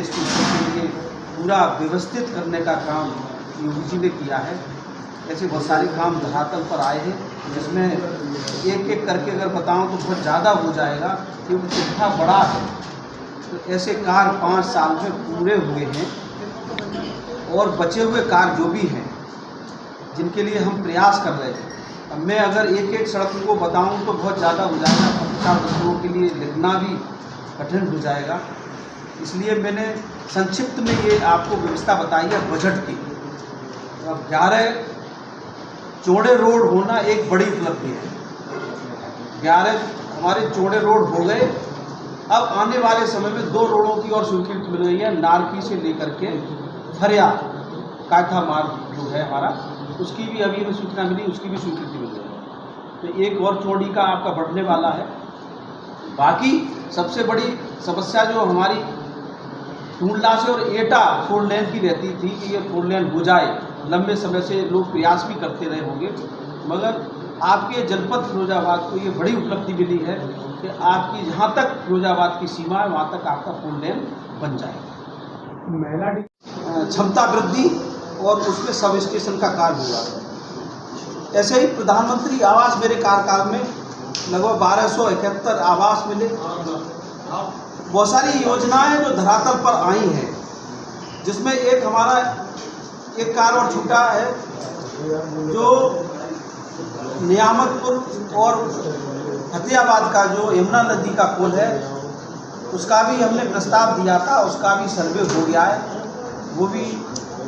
Station के लिए पूरा व्यवस्थित करने का काम योगी जी ने किया है। ऐसे बहुत सारे काम धरातल पर आए हैं, जिसमें एक एक करके अगर बताऊं तो बहुत ज़्यादा हो जाएगा, क्योंकि इतना बड़ा है। तो ऐसे कार्य 5 साल में पूरे हुए हैं, और बचे हुए कार्य जो भी हैं जिनके लिए हम प्रयास कर रहे हैं। अब मैं अगर एक एक सड़क को बताऊं तो बहुत ज़्यादा हो जाएगा, 50 वर्षों के लिए लिखना भी कठिन हो जाएगा। इसलिए मैंने संक्षिप्त में ये आपको व्यवस्था बताई है बजट की। अब 11 चौड़े रोड होना एक बड़ी उपलब्धि है। 11 हमारे चौड़े रोड हो गए। अब आने वाले समय में 2 रोडों की और स्वीकृति मिल गई है, नारकी से लेकर के फरिया काठा मार्ग जो है हमारा, उसकी भी अभी हमें सूचना मिली, उसकी भी स्वीकृति मिल गई है। तो एक और चौड़ी का आपका बढ़ने वाला है। बाकी सबसे बड़ी समस्या जो हमारी टूंडला से और एटा 4 लेन की रहती थी कि ये 4 लेन हो जाए। लंबे समय से लोग प्रयास भी करते रहे होंगे, मगर आपके जनपद फिरोजाबाद को ये बड़ी उपलब्धि मिली है कि आपकी जहाँ तक फिरोजाबाद की सीमा है वहाँ तक आपका 4 लेन बन जाएगा। महिला क्षमता वृद्धि और उसमें सब स्टेशन का कार्य हुआ। ऐसे ही प्रधानमंत्री आवास मेरे कार्यकाल में लगभग 1271 आवास मिले। बहुत सारी योजनाएं जो धरातल पर आई हैं, जिसमें एक हमारा एक कार्य और छूटा है, जो नियामतपुर और फतेहाबाद का जो यमुना नदी का पुल है, उसका भी हमने प्रस्ताव दिया था, उसका भी सर्वे हो गया है, वो भी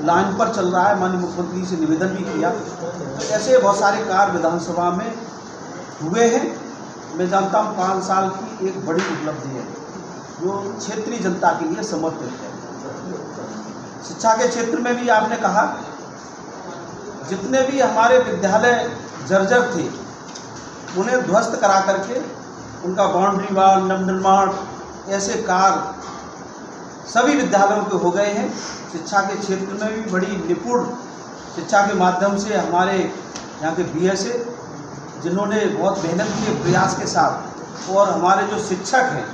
लाइन पर चल रहा है। माननीय मुख्यमंत्री से निवेदन भी किया। तो ऐसे बहुत सारे कार्य विधानसभा में हुए हैं। मैं जानता हूँ 5 साल की एक बड़ी उपलब्धि है जो क्षेत्रीय जनता के लिए समर्पित है। शिक्षा के क्षेत्र में भी आपने कहा, जितने भी हमारे विद्यालय जर्जर थे उन्हें ध्वस्त करा करके उनका बाउंड्री वाल, नवनिर्माण, ऐसे कार्य सभी विद्यालयों के हो गए हैं। शिक्षा के क्षेत्र में भी बड़ी निपुण शिक्षा के माध्यम से हमारे यहाँ के BS जिन्होंने बहुत मेहनत की प्रयास के साथ, और हमारे जो शिक्षक हैं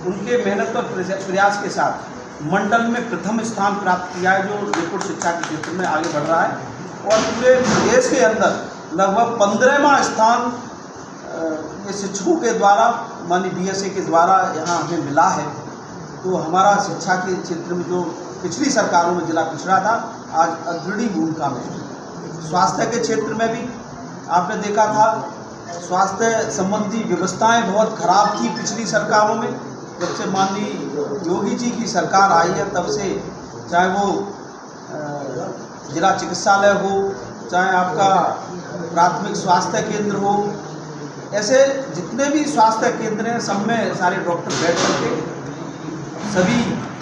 उनके मेहनत और प्रयास के साथ मंडल में प्रथम स्थान प्राप्त किया है, जो निपुण शिक्षा के क्षेत्र में आगे बढ़ रहा है। और पूरे देश के अंदर लगभग 15वां स्थान ये शिक्षकों के द्वारा, माननीय BSA के द्वारा यहाँ हमें मिला है। तो हमारा शिक्षा के क्षेत्र में जो पिछली सरकारों में जिला पिछड़ा था, आज अग्रणी भूमिका में। स्वास्थ्य के क्षेत्र में भी आपने देखा था, स्वास्थ्य संबंधी व्यवस्थाएं बहुत खराब थी पिछली सरकारों में। जब से माननीय योगी जी की सरकार आई है, तब से चाहे वो जिला चिकित्सालय हो, चाहे आपका प्राथमिक स्वास्थ्य केंद्र हो, ऐसे जितने भी स्वास्थ्य केंद्र हैं सब में सारे डॉक्टर बैठ करके सभी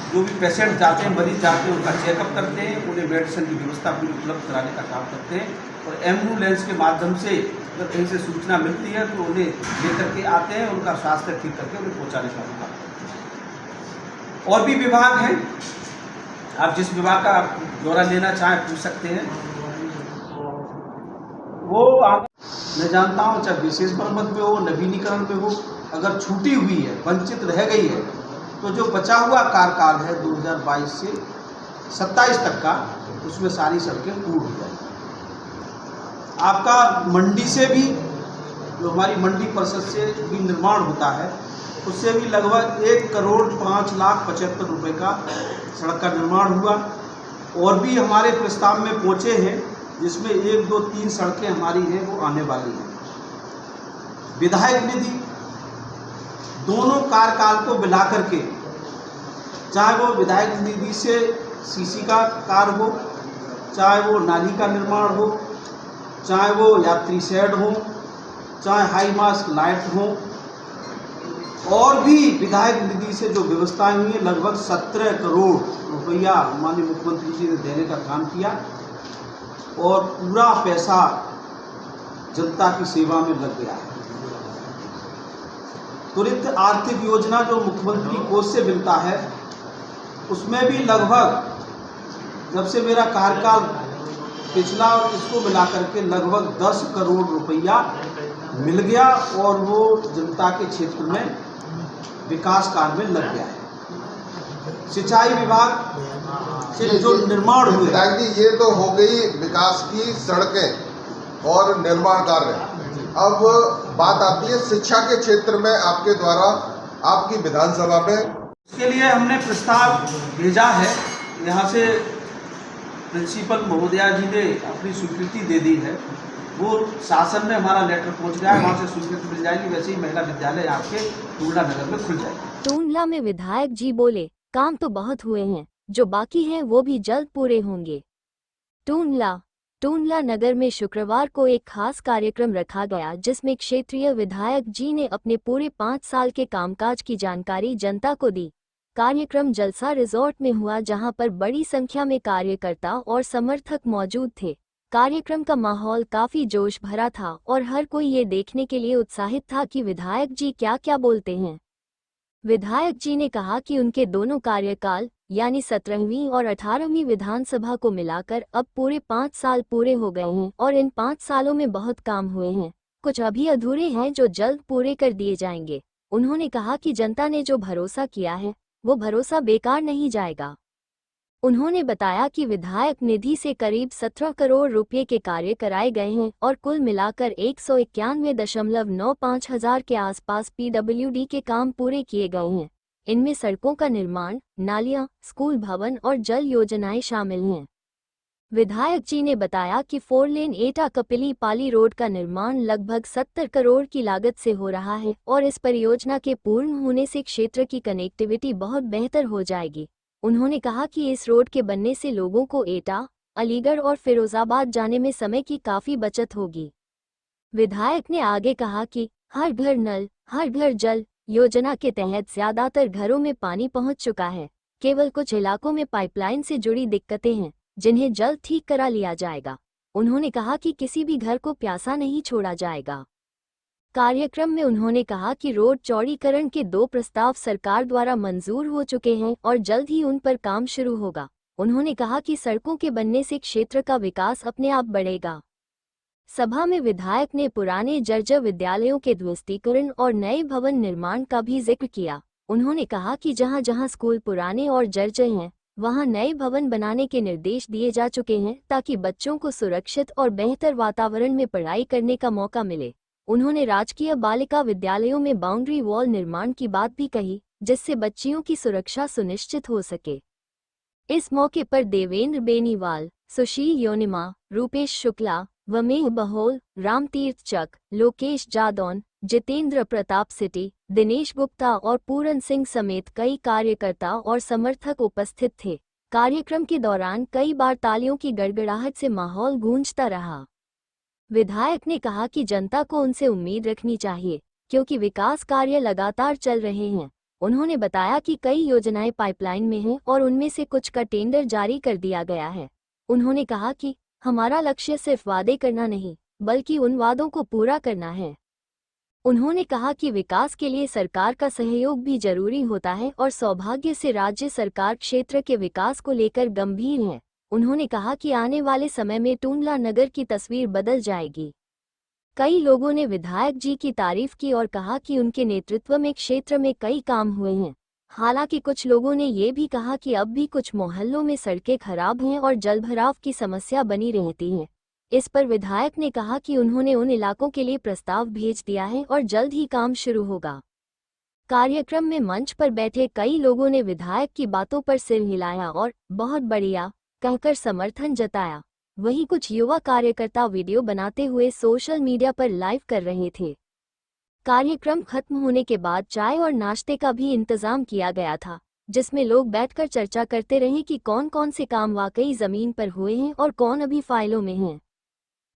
जो भी पेशेंट जाते हैं, मरीज जाते हैं, उनका चेकअप करते हैं, उन्हें मेडिसिन की व्यवस्था पूरी उपलब्ध कराने का काम करते हैं। और एम्बुलेंस के माध्यम से अगर कहीं से सूचना मिलती है तो उन्हें लेकर के आते हैं, उनका स्वास्थ्य ठीक करके उन्हें पहुँचाने का काम करते हैं। और भी विभाग हैं, आप जिस विभाग का दौरा लेना चाहें पूछ सकते हैं। वो मैं जानता हूँ, चाहे विशेष मरम्मत में हो, नवीनीकरण में हो, अगर छूटी हुई है, वंचित रह गई है, तो जो बचा हुआ कार्यकाल है 2022 से 27 तक का, उसमें सारी सड़कें पूर्ण हो जाएंगी। आपका मंडी से भी, जो हमारी मंडी परिषद से भी निर्माण होता है, उससे भी लगभग 1,05,75,00,000 रुपये का सड़क का निर्माण हुआ। और भी हमारे प्रस्ताव में पहुँचे हैं, जिसमें 1, 2, 3 सड़कें हमारी हैं वो आने वाली हैं। विधायक निधि दोनों कार्यकाल को मिला करके, चाहे वो विधायक निधि से CC का कार्य हो, चाहे वो नाली का निर्माण हो, चाहे वो यात्री शेड हो, चाहे हाई मास्क लाइट हो, और भी विधायक निधि से जो व्यवस्थाएं हुई हैं, लगभग 17 करोड़ रुपया माननीय मुख्यमंत्री जी ने देने का काम किया। और पूरा पैसा जनता की सेवा में लग गया है। त्वरित आर्थिक योजना जो मुख्यमंत्री कोष से मिलता है, उसमें भी लगभग, जब से मेरा कार्यकाल पिछला और इसको मिला करके लगभग 10 करोड़ रुपया मिल गया, और वो जनता के क्षेत्र में विकास कार्य में लग गया है। सिंचाई विभाग से जो निर्माण हुए। विधायक जी, ये तो हो गई विकास की सड़कें और निर्माण कार्य। अब बात आती है शिक्षा के क्षेत्र में आपके द्वारा आपकी विधानसभा में। इसके लिए हमने प्रस्ताव भेजा है, यहाँ से प्रिंसिपल महोदया जी ने अपनी स्वीकृति दे दी है। वो शासन में हमारा लेटर पहुंच गया है, वहाँ से स्वीकृति मिल जाएगी। वैसे ही महिला विद्यालय आपके टूंडला नगर में खुल जाएगा। टूंडला में विधायक जी बोले, काम तो बहुत हुए हैं, जो बाकी हैं वो भी जल्द पूरे होंगे। टूंडला नगर में शुक्रवार को एक खास कार्यक्रम रखा गया, जिसमें क्षेत्रीय विधायक जी ने अपने पूरे 5 साल के कामकाज की जानकारी जनता को दी। कार्यक्रम जलसा रिजॉर्ट में हुआ, जहां पर बड़ी संख्या में कार्यकर्ता और समर्थक मौजूद थे। कार्यक्रम का माहौल काफी जोश भरा था और हर कोई ये देखने के लिए उत्साहित था कि विधायक जी क्या क्या बोलते हैं। विधायक जी ने कहा कि उनके दोनों कार्यकाल यानी 17वीं और 18वीं विधानसभा को मिलाकर अब पूरे 5 साल पूरे हो गए हैं और इन 5 सालों में बहुत काम हुए हैं। कुछ अभी अधूरे हैं जो जल्द पूरे कर दिए जाएंगे। उन्होंने कहा कि जनता ने जो भरोसा किया है वो भरोसा बेकार नहीं जाएगा। उन्होंने बताया कि विधायक निधि से करीब 17 करोड़ रुपए के कार्य कराए गए हैं और कुल मिलाकर 191.95 हजार के आसपास पीडब्ल्यूडी के काम पूरे किए गए हैं। इनमें सड़कों का निर्माण, नालियां, स्कूल भवन और जल योजनाएं शामिल हैं। विधायक जी ने बताया कि 4 लेन एटा कपिली पाली रोड का निर्माण लगभग 70 करोड़ की लागत से हो रहा है और इस परियोजना के पूर्ण होने से क्षेत्र की कनेक्टिविटी बहुत बेहतर हो जाएगी। उन्होंने कहा कि इस रोड के बनने से लोगों को एटा, अलीगढ़ और फिरोजाबाद जाने में समय की काफी बचत होगी। विधायक ने आगे कहा कि हर घर नल, हर घर जल योजना के तहत ज्यादातर घरों में पानी पहुंच चुका है। केवल कुछ इलाकों में पाइपलाइन से जुड़ी दिक्कतें हैं, जिन्हें जल्द ठीक करा लिया जाएगा। उन्होंने कहा कि किसी भी घर को प्यासा नहीं छोड़ा जाएगा। कार्यक्रम में उन्होंने कहा कि रोड चौड़ीकरण के 2 प्रस्ताव सरकार द्वारा मंजूर हो चुके हैं और जल्द ही उन पर काम शुरू होगा। उन्होंने कहा कि सड़कों के बनने से क्षेत्र का विकास अपने आप बढ़ेगा। सभा में विधायक ने पुराने जर्जर विद्यालयों के ध्वस्तीकरण और नए भवन निर्माण का भी जिक्र किया। उन्होंने कहा कि जहां जहां स्कूल पुराने और जर्जर हैं, वहां नए भवन बनाने के निर्देश दिए जा चुके हैं, ताकि बच्चों को सुरक्षित और बेहतर वातावरण में पढ़ाई करने का मौका मिले। उन्होंने राजकीय बालिका विद्यालयों में बाउंड्री वॉल निर्माण की बात भी कही, जिससे बच्चियों की सुरक्षा सुनिश्चित हो सके। इस मौके पर देवेंद्र बेनीवाल, सुशील योनिमा, रूपेश शुक्ला, वमेह बहोल, रामतीर्थ चक, लोकेश जादौन, जितेंद्र प्रताप सिटी, दिनेश गुप्ता और पूरन सिंह समेत कई कार्यकर्ता और समर्थक उपस्थित थे। कार्यक्रम के दौरान कई बार तालियों की गड़गड़ाहट से माहौल गूंजता रहा। विधायक ने कहा कि जनता को उनसे उम्मीद रखनी चाहिए, क्योंकि विकास कार्य लगातार चल रहे हैं। उन्होंने बताया कि कई योजनाएं पाइपलाइन में हैं और उनमें से कुछ का टेंडर जारी कर दिया गया है। उन्होंने कहा कि हमारा लक्ष्य सिर्फ वादे करना नहीं, बल्कि उन वादों को पूरा करना है। उन्होंने कहा कि विकास के लिए सरकार का सहयोग भी जरूरी होता है और सौभाग्य से राज्य सरकार क्षेत्र के विकास को लेकर गंभीर है। उन्होंने कहा कि आने वाले समय में टूंडला नगर की तस्वीर बदल जाएगी। कई लोगों ने विधायक जी की तारीफ की और कहा कि उनके नेतृत्व में क्षेत्र में कई काम हुए हैं। हालांकि कुछ लोगों ने ये भी कहा कि अब भी कुछ मोहल्लों में सड़कें खराब हैं और जलभराव की समस्या बनी रहती है। इस पर विधायक ने कहा कि उन्होंने उन इलाकों के लिए प्रस्ताव भेज दिया है और जल्द ही काम शुरू होगा। कार्यक्रम में मंच पर बैठे कई लोगों ने विधायक की बातों पर सिर हिलाया और बहुत बढ़िया कहकर समर्थन जताया। वहीं कुछ युवा कार्यकर्ता वीडियो बनाते हुए सोशल मीडिया पर लाइव कर रहे थे। कार्यक्रम खत्म होने के बाद चाय और नाश्ते का भी इंतजाम किया गया था, जिसमें लोग बैठकर चर्चा करते रहे कि कौन कौन से काम वाकई जमीन पर हुए हैं और कौन अभी फाइलों में हैं।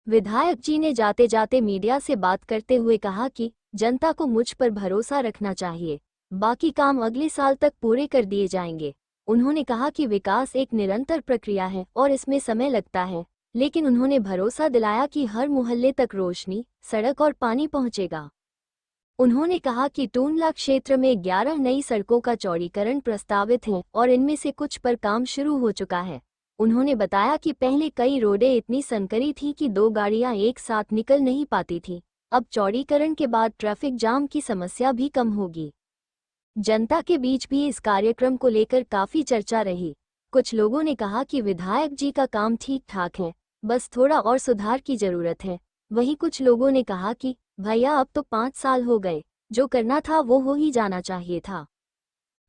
विधायक जी ने जाते जाते मीडिया से बात करते हुए कहा कि जनता को मुझ पर भरोसा रखना चाहिए, बाकी काम अगले साल तक पूरे कर दिए जाएंगे। उन्होंने कहा कि विकास एक निरंतर प्रक्रिया है और इसमें समय लगता है, लेकिन उन्होंने भरोसा दिलाया कि हर मोहल्ले तक रोशनी, सड़क और पानी पहुंचेगा। उन्होंने कहा कि टूंडला क्षेत्र में 11 नई सड़कों का चौड़ीकरण प्रस्तावित है और इनमें से कुछ पर काम शुरू हो चुका है। उन्होंने बताया कि पहले कई रोडें इतनी संकरी थी कि 2 गाड़ियां एक साथ निकल नहीं पाती थी। अब चौड़ीकरण के बाद ट्रैफिक जाम की समस्या भी कम होगी। जनता के बीच भी इस कार्यक्रम को लेकर काफी चर्चा रही। कुछ लोगों ने कहा कि विधायक जी का काम ठीक ठाक है, बस थोड़ा और सुधार की जरूरत है। वहीं कुछ लोगों ने कहा कि भैया अब तो 5 साल हो गए, जो करना था वो हो ही जाना चाहिए था।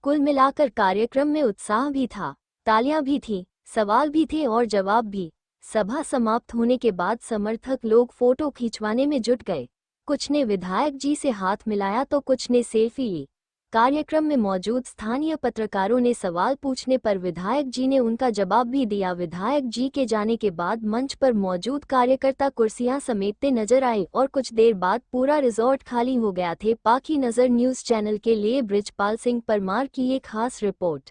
कुल मिलाकर कार्यक्रम में उत्साह भी था, तालियां भी थी, सवाल भी थे और जवाब भी। सभा समाप्त होने के बाद समर्थक लोग फोटो खिंचवाने में जुट गए। कुछ ने विधायक जी से हाथ मिलाया तो कुछ ने सेल्फी ली। कार्यक्रम में मौजूद स्थानीय पत्रकारों ने सवाल पूछने पर विधायक जी ने उनका जवाब भी दिया। विधायक जी के जाने के बाद मंच पर मौजूद कार्यकर्ता कुर्सियां समेटते नजर आए और कुछ देर बाद पूरा रिजॉर्ट खाली हो गया थे। पाकी नजर न्यूज चैनल के लिए ब्रिजपाल सिंह परमार की एक खास रिपोर्ट।